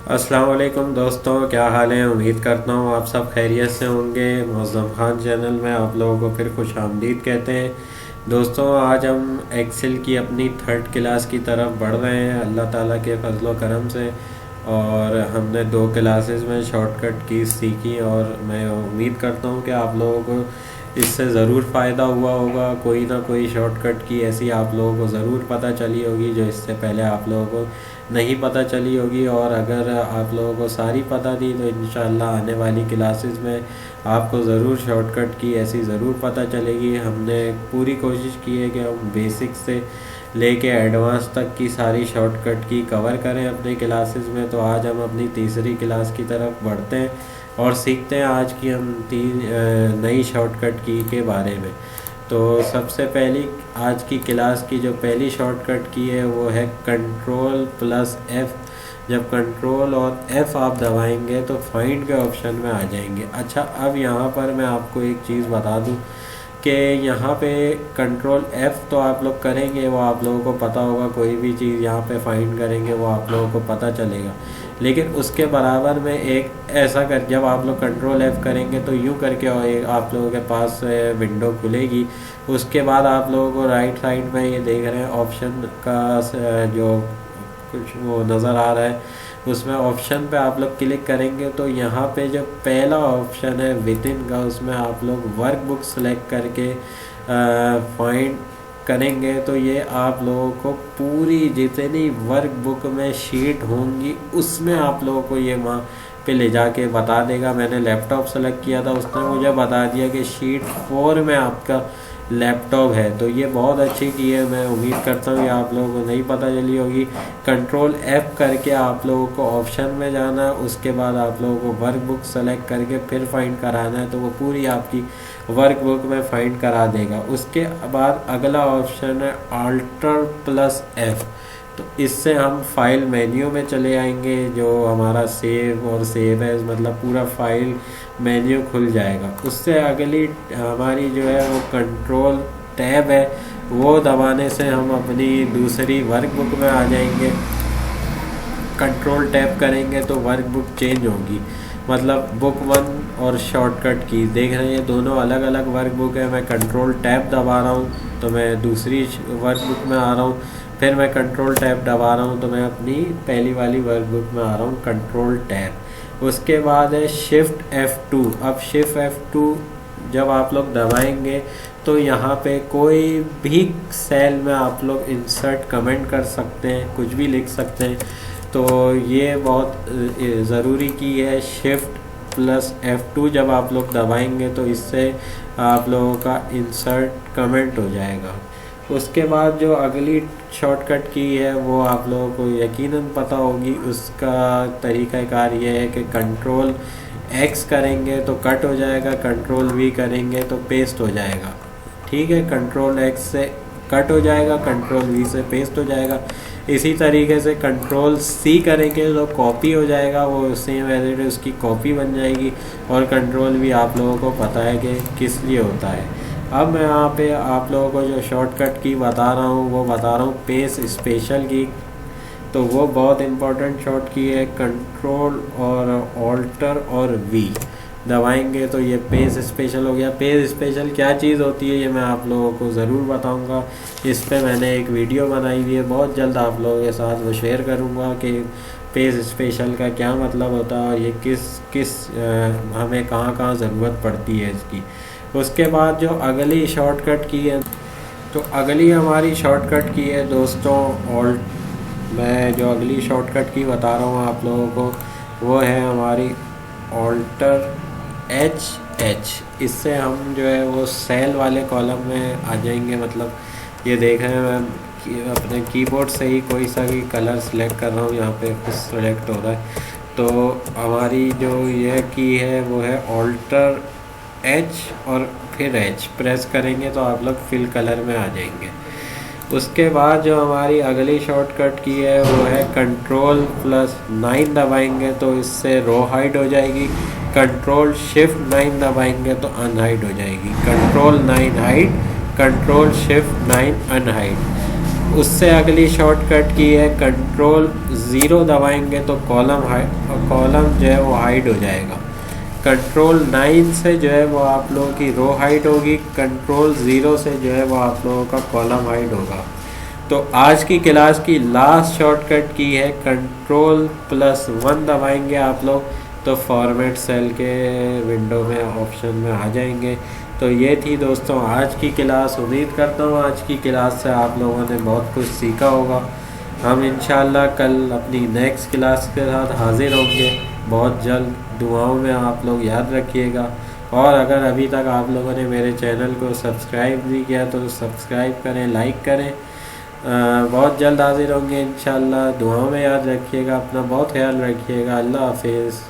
अस्सलाम वालेकुम दोस्तों, क्या हाल है। उम्मीद करता हूँ आप सब खैरियत से होंगे। मौज़म खान चैनल में आप लोगों को फिर खुश आमदीद कहते हैं। दोस्तों, आज हम एक्सेल की अपनी थर्ड क्लास की तरफ बढ़ रहे हैं अल्लाह ताला के फजलो करम से। और हमने 2 क्लासेस में शॉर्टकट की सीखी और मैं उम्मीद करता हूँ कि आप लोगों को इससे ज़रूर फ़ायदा हुआ होगा। कोई ना कोई शॉर्टकट की ऐसी आप लोगों को ज़रूर पता चली होगी जो इससे पहले आप लोगों को नहीं पता चली होगी। और अगर आप लोगों को सारी पता थी तो इंशाल्लाह आने वाली क्लासेस में आपको ज़रूर शॉर्टकट की ऐसी ज़रूर पता चलेगी। हमने पूरी कोशिश की है कि हम बेसिक से लेके एडवांस तक की सारी शॉर्टकट की कवर करें अपने क्लासेस में। तो आज हम अपनी तीसरी क्लास की तरफ बढ़ते हैं और सीखते हैं आज की हम नई शॉर्टकट की के बारे में। तो सबसे पहली आज की क्लास की जो पहली शॉर्टकट की है वो है कंट्रोल प्लस एफ़। जब कंट्रोल और एफ़ आप दबाएंगे तो फाइंड के ऑप्शन में आ जाएंगे। अच्छा, अब यहाँ पर मैं आपको एक चीज़ बता दूँ कि यहाँ पे कंट्रोल एफ़ तो आप लोग करेंगे, वो आप लोगों को पता होगा। कोई भी चीज़ यहाँ पे फाइंड करेंगे वो आप लोगों को पता चलेगा। लेकिन उसके बराबर में एक ऐसा कर, जब आप लोग कंट्रोल एफ़ करेंगे तो यूँ करके और एक आप लोगों के पास विंडो खुलेगी। उसके बाद आप लोगों को राइट साइड में ये देख रहे हैं ऑप्शन का जो कुछ वो नज़र आ रहा है, उसमें ऑप्शन पे आप लोग क्लिक करेंगे तो यहाँ पे जो पहला ऑप्शन है विदिन का, उसमें आप लोग वर्क बुक सेलेक्ट करके फाइंड करेंगे तो ये आप लोगों को पूरी जितनी वर्क बुक में शीट होंगी उसमें आप लोगों को ये वहाँ पे ले जाके बता देगा। मैंने लैपटॉप सेलेक्ट किया था, उसने मुझे बता दिया कि शीट 4 में आपका लैपटॉप है। तो ये बहुत अच्छी की है। मैं उम्मीद करता हूँ ये आप लोगों को नहीं पता चली होगी। कंट्रोल एफ़ करके आप लोगों को ऑप्शन में जाना है, उसके बाद आप लोगों को वर्क बुक सेलेक्ट करके फिर फाइंड कराना है तो वो पूरी आपकी वर्क बुक में फाइंड करा देगा। उसके बाद अगला ऑप्शन है अल्टर प्लस एफ़। तो इससे हम फाइल मेन्यू में चले आएंगे, जो हमारा सेव और सेव एज मतलब पूरा फाइल मेन्यू खुल जाएगा। उससे अगली हमारी जो है वो कंट्रोल टैब है, वो दबाने से हम अपनी दूसरी वर्क बुक में आ जाएंगे। कंट्रोल टैब करेंगे तो वर्क बुक चेंज होगी, मतलब बुक 1 और शॉर्टकट की देख रहे हैं, ये दोनों अलग अलग वर्क बुक है। मैं कंट्रोल टैब दबा रहा हूँ तो मैं दूसरी वर्क बुक में आ रहा हूँ, फिर मैं कंट्रोल टैब दबा रहा हूँ तो मैं अपनी पहली वाली वर्क बुक में आ रहा हूँ, कंट्रोल टैब। उसके बाद है शिफ्ट F2। अब शिफ्ट F2 जब आप लोग दबाएंगे तो यहाँ पे कोई भी सेल में आप लोग इंसर्ट कमेंट कर सकते हैं, कुछ भी लिख सकते हैं। तो ये बहुत ज़रूरी की है। शिफ्ट प्लस F2 जब आप लोग दबाएंगे तो इससे आप लोगों का इंसर्ट कमेंट हो जाएगा। उसके बाद जो अगली शॉर्टकट की है वो आप लोगों को यकीनन पता होगी। उसका तरीक़ाकार ये है कि कंट्रोल X करेंगे तो कट हो जाएगा, कंट्रोल V करेंगे तो पेस्ट हो जाएगा। ठीक है, कंट्रोल X से कट हो जाएगा, कंट्रोल V से पेस्ट हो जाएगा। इसी तरीके से कंट्रोल C करेंगे तो कॉपी हो जाएगा, वो सेम एज इट इज़ उसकी कॉपी बन जाएगी। और कंट्रोल V आप लोगों को पता है कि किस लिए होता है। अब मैं यहाँ पे आप लोगों को जो शॉर्टकट की बता रहा हूँ वो बता रहा हूँ पेज स्पेशल की। तो वो बहुत इम्पोर्टेंट शॉर्ट की है। कंट्रोल और ऑल्टर और V दबाएंगे तो ये पेज स्पेशल हो गया। पेज स्पेशल क्या चीज़ होती है ये मैं आप लोगों को ज़रूर बताऊंगा। इस पे मैंने एक वीडियो बनाई हुई है, बहुत जल्द आप लोगों के साथ वो शेयर करूंगा कि पेज स्पेशल का क्या मतलब होता है और ये किस हमें कहाँ कहाँ ज़रूरत पड़ती है इसकी। उसके बाद जो अगली शॉर्टकट की है, तो अगली हमारी शॉर्टकट की है दोस्तों मैं जो अगली शॉर्टकट की बता रहा हूँ आप लोगों को वो है हमारी ऑल्टर H। इससे हम जो है वो सेल वाले कॉलम में आ जाएंगे। मतलब ये देख रहे हैं मैं अपने कीबोर्ड से ही कोई सा भी कलर सेलेक्ट कर रहा हूँ, यहाँ पे कुछ सेलेक्ट हो रहा है। तो हमारी जो यह की है वो है ऑल्टर H और फिर H प्रेस करेंगे तो आप लोग फिल कलर में आ जाएंगे। उसके बाद जो हमारी अगली शॉर्टकट की है वो है कंट्रोल प्लस 9 दबाएंगे तो इससे रो हाइड हो जाएगी। कंट्रोल शिफ्ट 9 दबाएंगे तो अनहाइड हो जाएगी। Control 9 hide, control shift 9 unhide. उससे अगली शॉर्टकट की है कंट्रोल 0 दबाएंगे तो कॉलम जो है वो हाइड हो जाएगा। कंट्रोल 9 से जो है वो आप लोगों की रो हाइड होगी। कंट्रोल 0 से जो है वो आप लोगों का कॉलम हाइड होगा। तो आज की क्लास की लास्ट शॉर्टकट की है कंट्रोल+1 दबाएंगे आप लोग तो फॉर्मेट सेल के विंडो में ऑप्शन में आ जाएंगे। तो ये थी दोस्तों आज की क्लास। उम्मीद करता हूँ आज की क्लास से आप लोगों ने बहुत कुछ सीखा होगा। हम इंशाल्लाह कल अपनी नेक्स्ट क्लास के साथ हाजिर होंगे बहुत जल्द। दुआओं में आप लोग याद रखिएगा। और अगर अभी तक आप लोगों ने मेरे चैनल को सब्सक्राइब नहीं किया तो सब्सक्राइब करें, लाइक करें। बहुत जल्द हाजिर होंगे इंशाल्लाह। दुआओं में याद रखिएगा, अपना बहुत ख्याल रखिएगा। अल्लाह हाफिज़।